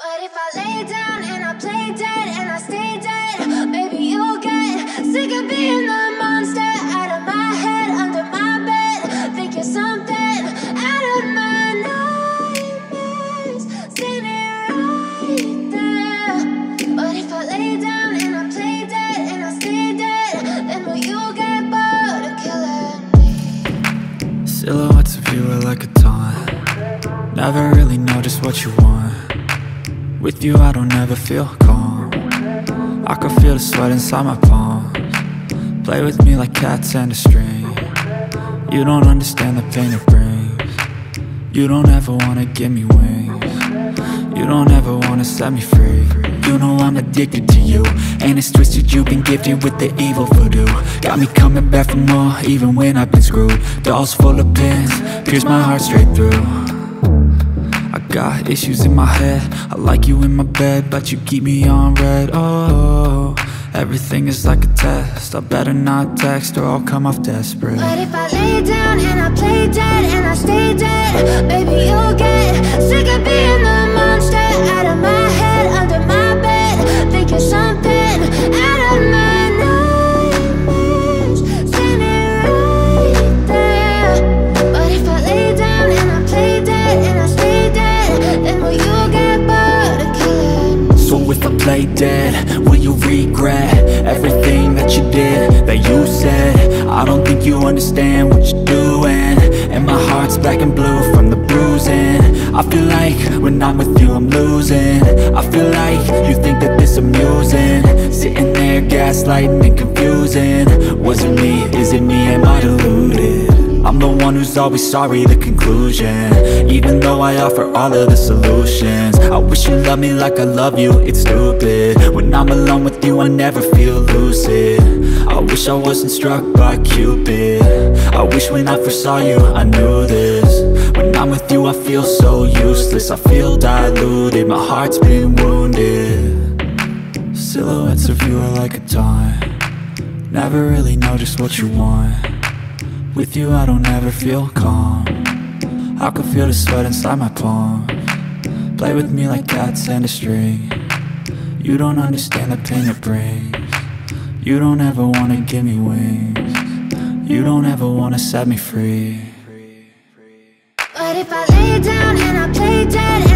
But if I lay down and I play dead and I stay dead, maybe you'll get sick of being the monster out of my head, under my bed. Think you're something out of my nightmares, standing right there. But if I lay down and I play dead and I stay dead, then will you get bored of killing me? Silhouettes of you are like a taunt. Never really know just what you want. With you I don't ever feel calm. I can feel the sweat inside my palms. Play with me like cats and a string. You don't understand the pain it brings. You don't ever wanna give me wings. You don't ever wanna set me free. You know I'm addicted to you, and it's twisted, you've been gifted with the evil voodoo. Got me coming back for more, even when I've been screwed. Dolls full of pins, pierce my heart straight through. I got issues in my head, I like you in my bed, but you keep me on red. Oh, everything is like a test, I better not text or I'll come off desperate. But if I lay down and I play dead and I stay dead, maybe you'll get sick of being the monster out of my head, under my bed. Think you're something out of my nightmares, standing right there. But if I lay down and I play dead and I stay dead, then will you get bored of killing me? So if I play dead, will you regret everything that you did, that you said? I don't think you understand what you're doing, and my heart's black and blue from the bruising. I feel like when I'm with you I'm losing. I feel like you think that this amusing, sitting there gaslighting and confusing. Was it me? Is it me? Am I deluded? I'm the one who's always sorry, the conclusion, even though I offer all of the solutions. I wish you loved me like I love you, it's stupid. When I'm alone with you I never feel lucid. I wish I wasn't struck by Cupid. I wish when I first saw you I knew this. When I'm with you I feel so useless, I feel diluted, my heart's been wounded. Silhouettes of you are like a taunt. Never really know just what you want. With you I don't ever feel calm. I can feel the sweat inside my palms. Play with me like cats and a string. You don't understand the pain it brings. You don't ever wanna give me wings. You don't ever wanna set me free. But if I lay down and I play dead